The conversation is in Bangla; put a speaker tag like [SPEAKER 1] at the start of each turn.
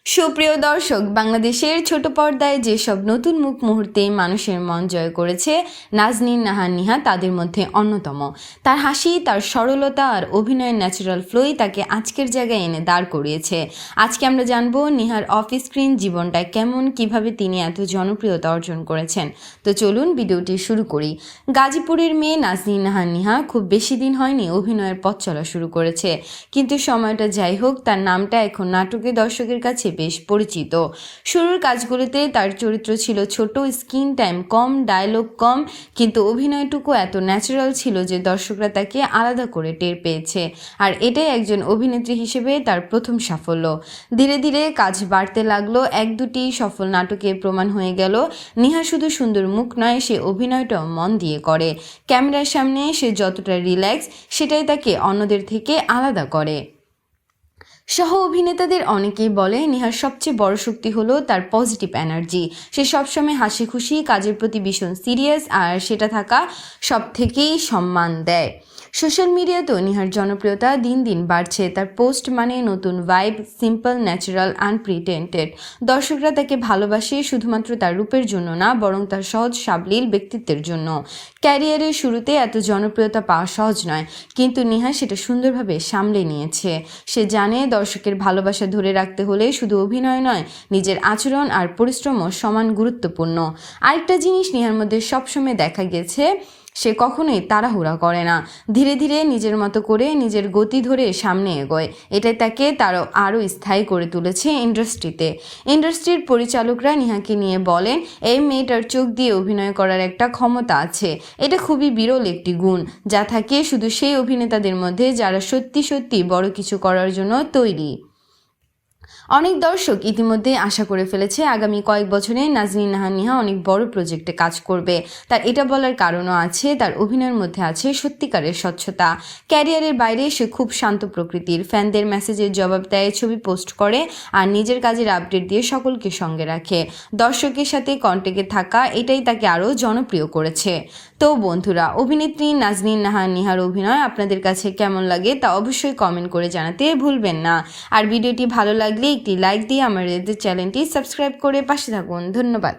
[SPEAKER 1] সুপ্রিয় দর্শক, বাংলাদেশের ছোট পর্দায় যেসব নতুন মুখ মুহূর্তে মানুষের মন জয় করেছে, নাজনীন নাহার নিহা তাদের মধ্যে অন্যতম। তার হাসি, তার সরলতা আর অভিনয়ের ন্যাচারাল ফ্লোই তাকে আজকের জায়গায় এনে দাঁড় করিয়েছে। আজকে আমরা জানবো নিহার অফ স্ক্রিন জীবনটা কেমন, কিভাবে তিনি এত জনপ্রিয়তা অর্জন করেছেন। তো চলুন ভিডিওটি শুরু করি। গাজীপুরের মেয়ে নাজনীন নাহার নিহা খুব বেশি দিন হয়নি অভিনয়ের পথ চলা শুরু করেছে, কিন্তু সময়টা যাই হোক, তার নামটা এখন নাটকে দর্শকের কাছে বেশ পরিচিত। শুরুর কাজগুলিতে তার চরিত্র ছিল ছোট, স্ক্রিন টাইম কম, ডায়লগ কম, কিন্তু অভিনয়টুকু এত ন্যাচারাল ছিল যে দর্শকরা তাকে আলাদা করে টের পেয়েছে। আর এটাই একজন অভিনেত্রী হিসেবে তার প্রথম সাফল্য। ধীরে ধীরে কাজ বাড়তে লাগলো, এক দুটি সফল নাটকে প্রমাণ হয়ে গেল নিহা শুধু সুন্দর মুখ নয়, সে অভিনয়টাও মন দিয়ে করে। ক্যামেরার সামনে সে যতটা রিল্যাক্স, সেটাই তাকে অন্যদের থেকে আলাদা করে। সহ অভিনেতাদের অনেকেই বলে নিহার সবচেয়ে বড় শক্তি হলো তার পজিটিভ এনার্জি। সে সবসময় হাসি খুশি, কাজের প্রতি ভীষণ সিরিয়াস, আর সেটা থাকা সব থেকেই সম্মান দেয়। সোশ্যাল মিডিয়াতেও নিহার জনপ্রিয়তা দিন দিন বাড়ছে। তার পোস্ট মানে নতুন ভাইব, সিম্পল, ন্যাচারাল, আনপ্রিটেন্টেড। দর্শকরা তাকে ভালোবাসে শুধুমাত্র তার রূপের জন্য না, বরং তার সহজ সাবলীল ব্যক্তিত্বের জন্য। ক্যারিয়ারের শুরুতে এত জনপ্রিয়তা পাওয়া সহজ নয়, কিন্তু নিহা সেটা সুন্দরভাবে সামলে নিয়েছে। সে জানে দর্শকের ভালোবাসা ধরে রাখতে হলে শুধু অভিনয় নয়, নিজের আচরণ আর পরিশ্রমও সমান গুরুত্বপূর্ণ। আরেকটা জিনিস নিহার মধ্যে সবসময় দেখা গেছে, সে কখনোই তাড়াহুড়া করে না। ধীরে ধীরে নিজের মতো করে নিজের গতি ধরে সামনে এগোয়। এটাই তাকে আরও স্থায়ী করে তুলেছে ইন্ডাস্ট্রিতে। ইন্ডাস্ট্রির পরিচালকরা নিহাকে নিয়ে বলেন, এই মেয়েটার চোখ দিয়ে অভিনয় করার একটা ক্ষমতা আছে। এটা খুবই বিরল একটি গুণ, যা থাকে শুধু সেই অভিনেতাদের মধ্যে যারা সত্যি সত্যি বড় কিছু করার জন্য তৈরি। অনেক দর্শক ইতিমধ্যে আশা করে ফেলেছে আগামী কয়েক বছরে নাজনীন নাহার নিহা অনেক বড় প্রজেক্টে কাজ করবে। তার এটা বলার কারণও আছে, তার অভিনয়ের মধ্যে আছে সত্যিকারের স্বচ্ছতা। ক্যারিয়ারের বাইরে সে খুব শান্ত প্রকৃতির। ফ্যানদের মেসেজের জবাব দেয়, ছবি পোস্ট করে, আর নিজের কাজের আপডেট দিয়ে সকলকে সঙ্গে রাখে। দর্শকের সাথে কন্ট্যাক্টে থাকা, এটাই তাকে আরও জনপ্রিয় করেছে। তো বন্ধুরা, অভিনেত্রী নাজনীন নাহার নিহার অভিনয় আপনাদের কাছে কেমন লাগে তা অবশ্যই কমেন্ট করে জানাতে ভুলবেন না। আর ভিডিওটি ভালো লাগলে একটি লাইক দিয়ে আমাদের চ্যানেলটি সাবস্ক্রাইব করে পাশে থাকুন। ধন্যবাদ।